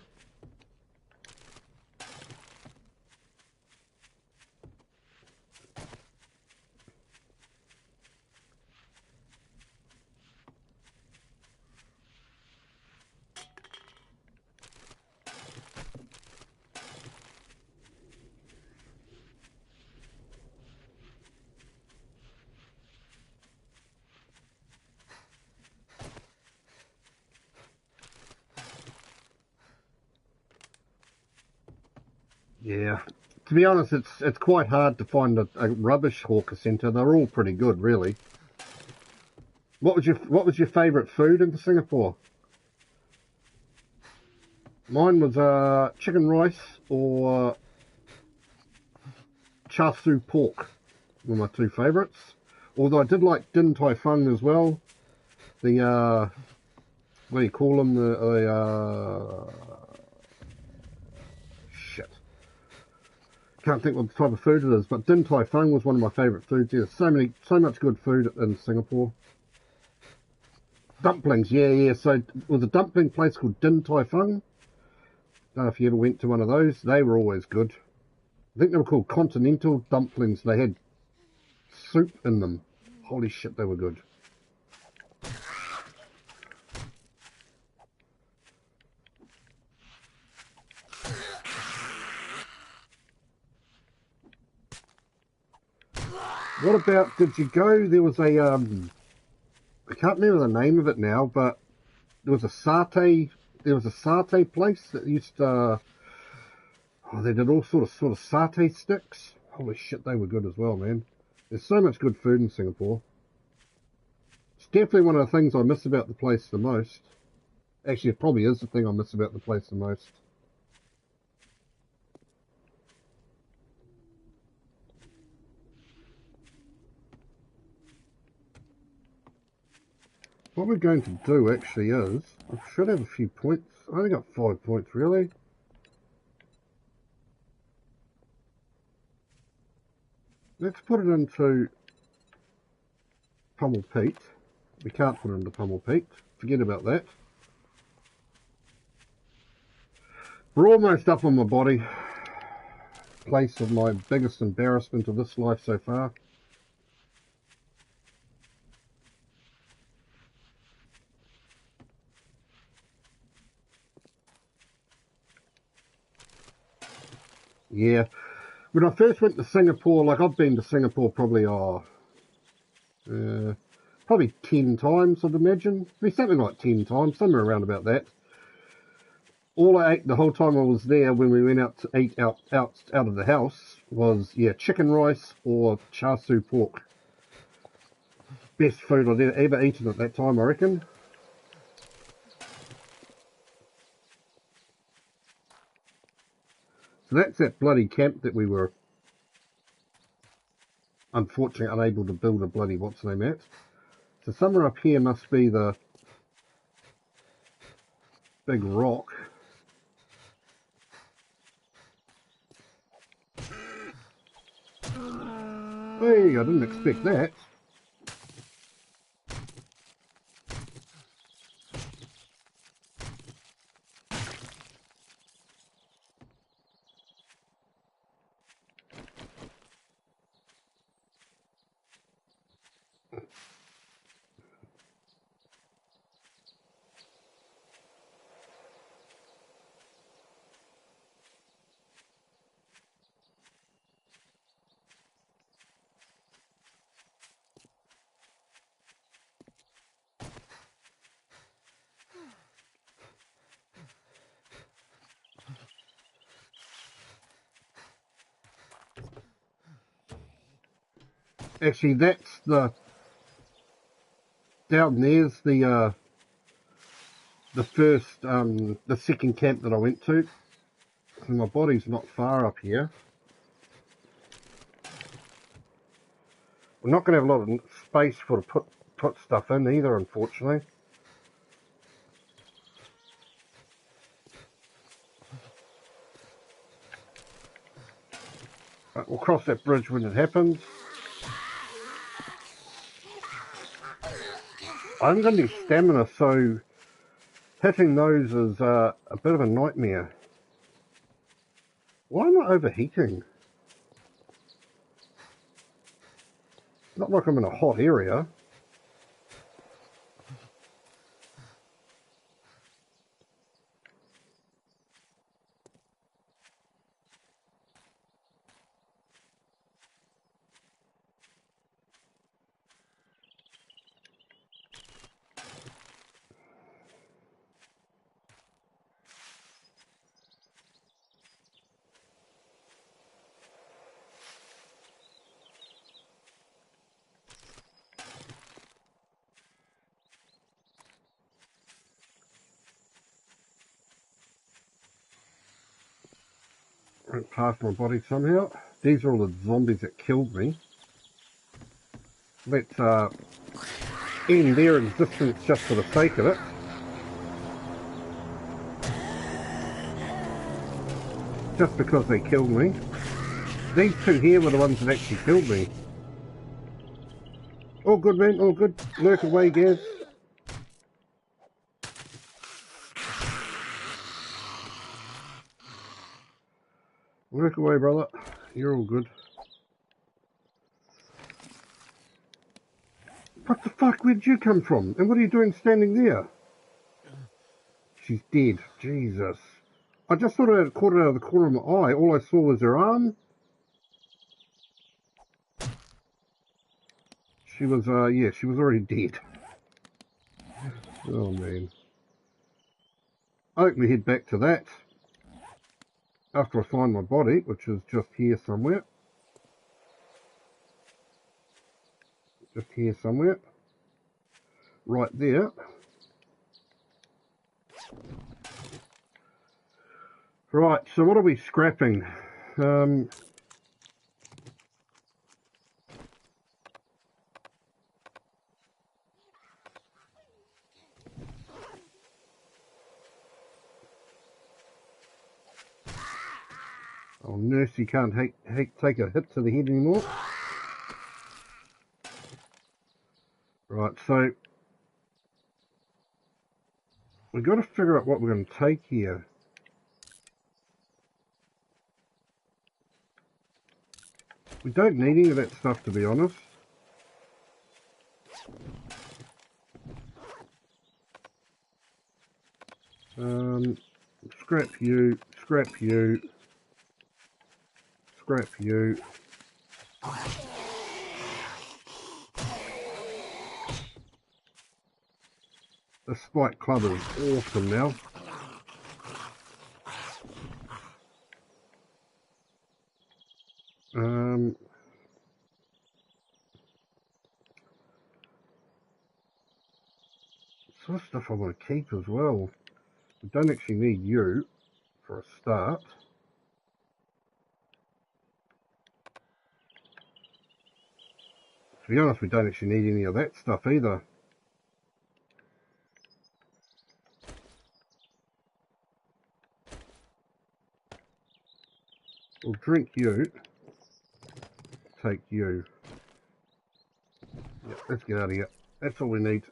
Yeah. To be honest, it's quite hard to find a rubbish hawker centre. They're all pretty good, really. What was your favourite food in Singapore? Mine was chicken rice or char siu pork. Were my two favourites. Although I did like din tai fung as well. The what do you call them? Shit. Can't think what type of food it is, but din tai fung was one of my favourite foods. There's so much good food in Singapore. Dumplings, yeah. So it was a dumpling place called Din Tai Fung. Don't know if you ever went to one of those. They were always good. I think they were called continental dumplings. They had soup in them. Holy shit, they were good. What about, did you go, there was a, I can't remember the name of it now, but there was a satay place that used to, they did all sort of satay sticks. Holy shit, they were good as well, man. There's so much good food in Singapore. It's definitely one of the things I miss about the place the most. Actually, it probably is the thing I miss about the place the most. What we're going to do actually is, I should have a few points. I only got 5 points really. Let's put it into Permaadeath. We can't put it into Permaadeath. Forget about that. We're almost up on my body. Place of my biggest embarrassment of this life so far. Yeah. When I first went to Singapore, like I've been to Singapore probably, probably 10 times, I'd imagine. Maybe something like 10 times, somewhere around about that. All I ate the whole time I was there when we went out to eat out of the house was, chicken rice or char siu pork. Best food I'd ever eaten at that time, I reckon. So that's that bloody camp that we were unfortunately unable to build a bloody what's-name at. So somewhere up here must be the big rock. Hey, I didn't expect that. Actually, that's down there's the second camp that I went to. And my body's not far up here. We're not going to have a lot of space to put stuff in either, unfortunately. But we'll cross that bridge when it happens. I haven't got any stamina, so hitting those is a bit of a nightmare. Why am I overheating? Not like I'm in a hot area. Went past my body somehow. These are all the zombies that killed me. Let's end their existence just for the sake of it. Just because they killed me. These two here were the ones that actually killed me. All good, man, all good. Lurk away, Gaz. Lurk away, brother. You're all good. What the fuck? Where did you come from? And what are you doing standing there? She's dead. Jesus. I just thought I had caught it out of the corner of my eye. All I saw was her arm. She was, yeah, she was already dead. Oh, man. I think we head back to that. After I find my body, which is just here somewhere. Just here somewhere. Right there. Right, so what are we scrapping? Oh, Nursey can't take a hit to the head anymore. Right, so we've got to figure out what we're going to take here. We don't need any of that stuff, to be honest. Scrap you, scrap you, scrap you. The spike club is awesome now. Some stuff I want to keep as well. We don't actually need you for a start. To be honest, we don't actually need any of that stuff either. We'll drink you. Take you. Yep, let's get out of here. That's all we need.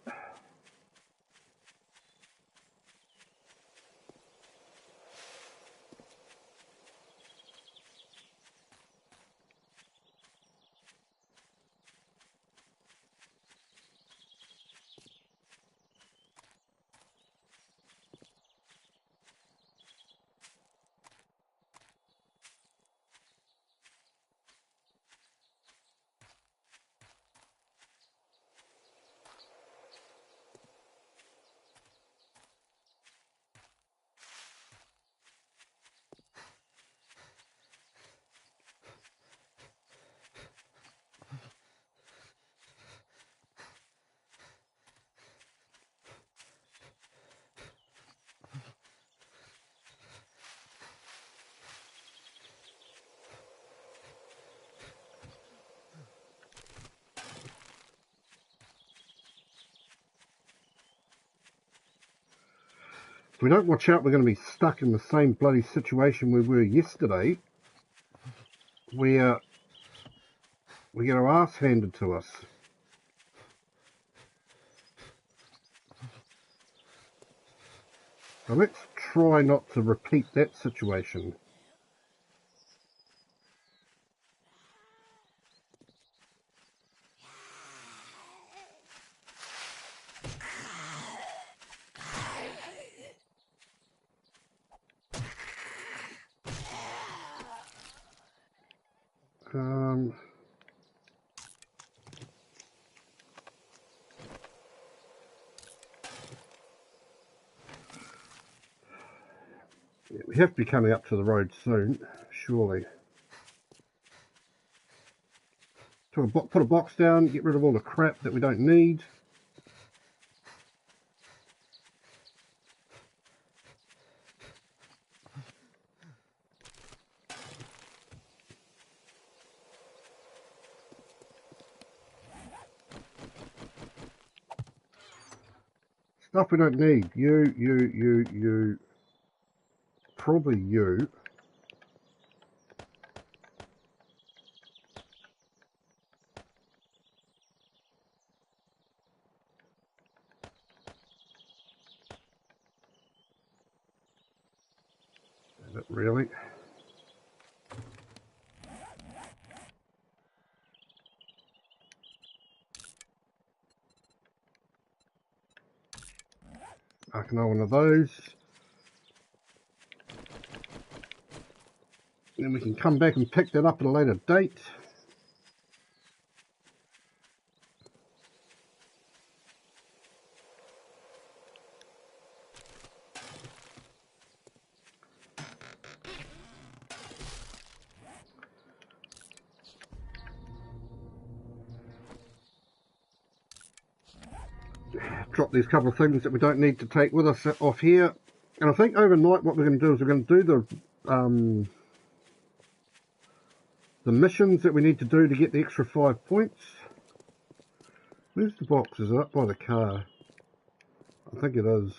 If we don't watch out, we're going to be stuck in the same bloody situation we were yesterday, where we get our ass handed to us. So let's try not to repeat that situation. Yeah, we have to be coming up to the road soon, surely. Put a box down, get rid of all the crap that we don't need. Stuff we don't need. You. Probably you. Not really. I can have one of those. Then we can come back and pick that up at a later date. Drop these couple of things that we don't need to take with us off here. And I think overnight what we're going to do is we're going to do the missions that we need to do to get the extra 5 points. Where's the box? Is it up by the car? I think it is.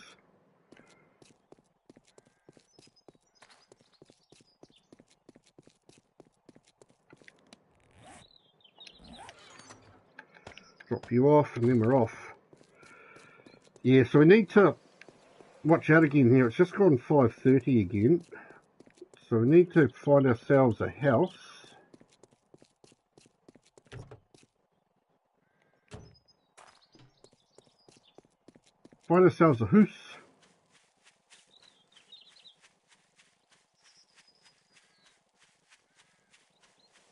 Drop you off and then we're off. Yeah, so we need to watch out again here. It's just gone 5:30 again. So we need to find ourselves a house. Find ourselves a house.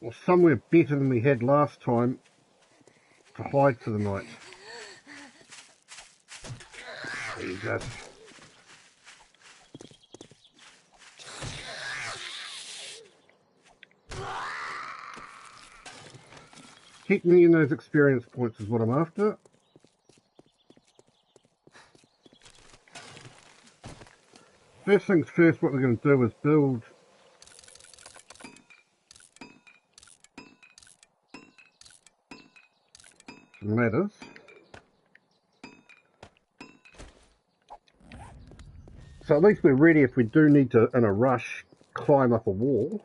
Or somewhere better than we had last time to hide for the night. There you go. Keep me in those experience points is what I'm after. First things first, what we're going to do is build some ladders. So at least we're ready if we do need to, in a rush, climb up a wall.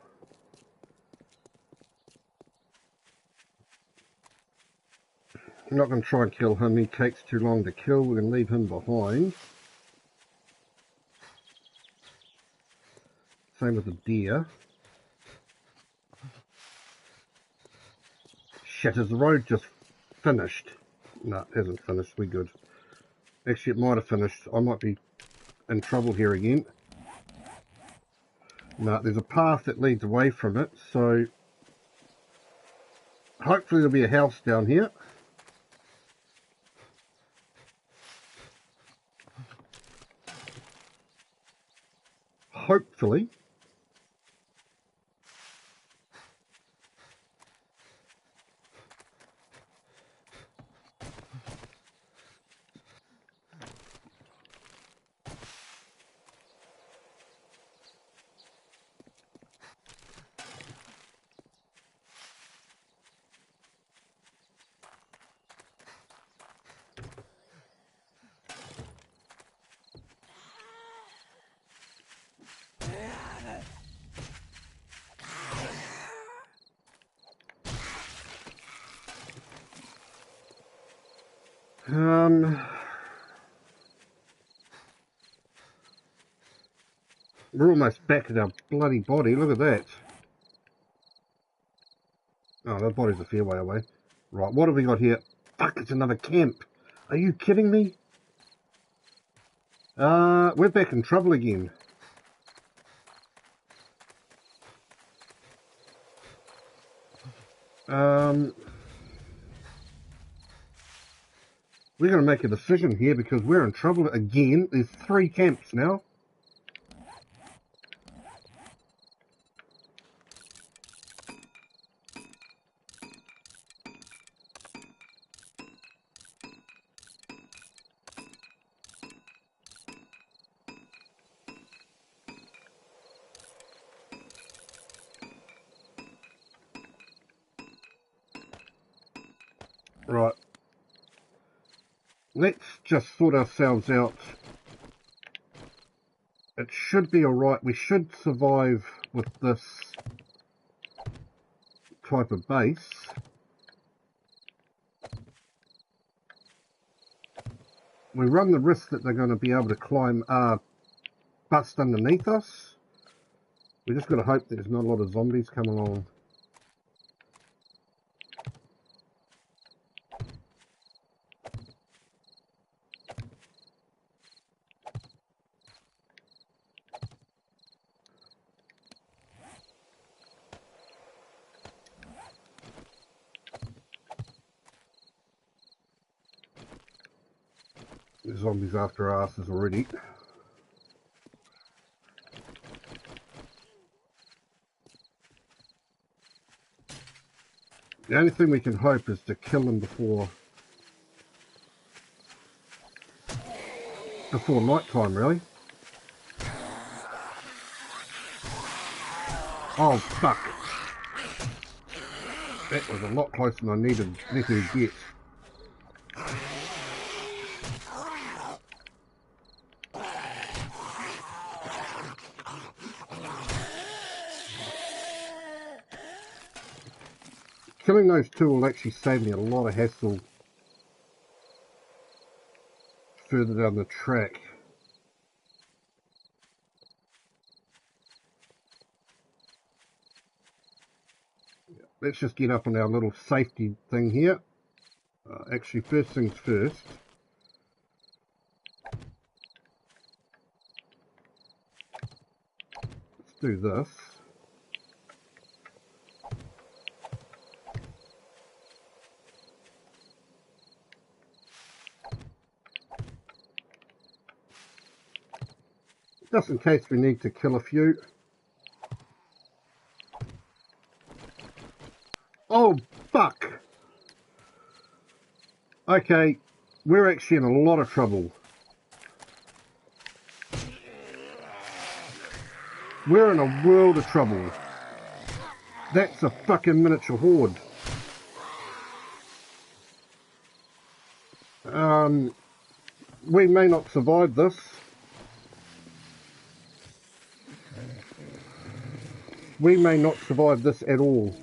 I'm not going to try and kill him, he takes too long to kill, we're going to leave him behind. Same with the deer. Shit, is the road just finished? No, it hasn't finished, we're good. Actually, it might have finished, I might be in trouble here again. No, there's a path that leads away from it, so hopefully there'll be a house down here. Hopefully. We're almost back at our bloody body, look at that. Oh, that body's a fair way away. Right, what have we got here? Fuck, it's another camp. Are you kidding me? We're back in trouble again. We're going to make a decision here because we're in trouble again. There's 3 camps now. Right. let's just sort ourselves out. It should be alright. We should survive with this type of base. We run the risk that they're going to be able to climb, bust underneath us. We just got to hope there's not a lot of zombies come along. The zombies after our asses already. The only thing we can hope is to kill them before night time, really. Oh fuck! That was a lot closer than I needed to get. Killing those two will actually save me a lot of hassle further down the track. Let's just get up on our little safety thing here. Actually, first things first. Let's do this. Just in case we need to kill a few. Oh, fuck! Okay, we're actually in a lot of trouble. We're in a world of trouble. That's a fucking miniature horde. We may not survive this. We may not survive this at all.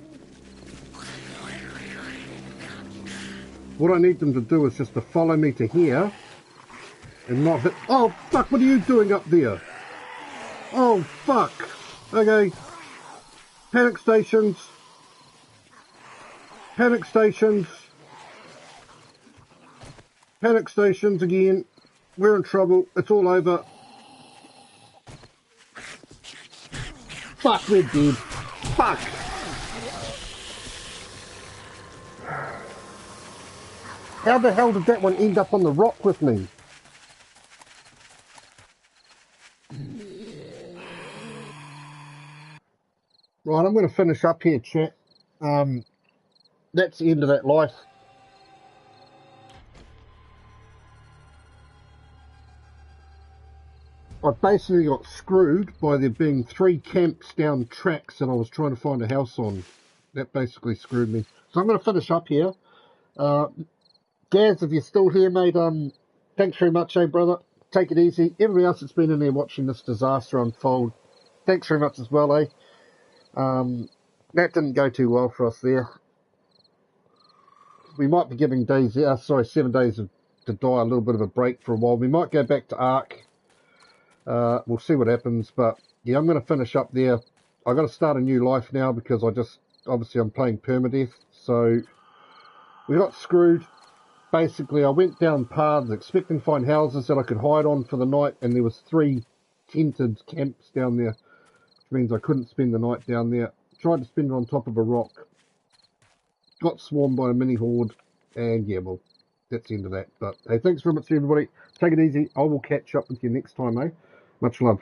What I need them to do is just to follow me to here and not hit. Oh fuck, what are you doing up there? Oh fuck. Okay. Panic stations. Panic stations. Panic stations again. We're in trouble. It's all over. Fuck, we're dead. Fuck. How the hell did that one end up on the rock with me? Right, I'm going to finish up here, chat. That's the end of that life. I basically got screwed by there being 3 camps down tracks that I was trying to find a house on. That basically screwed me. So I'm going to finish up here. Gaz, if you're still here, mate, thanks very much, brother. Take it easy. Everybody else that's been in there watching this disaster unfold, thanks very much as well, That didn't go too well for us there. We might be giving 7 days to die a little bit of a break for a while. We might go back to Ark. We'll see what happens, but yeah, I'm going to finish up there. I've got to start a new life now because obviously I'm playing Permaadeath, so we got screwed. Basically, I went down paths expecting to find houses that I could hide on for the night, and there was 3 tented camps down there, which means I couldn't spend the night down there. Tried to spend it on top of a rock. Got swarmed by a mini horde, and yeah, well, that's the end of that. But hey, thanks very much, everybody. Take it easy. I will catch up with you next time, Much love.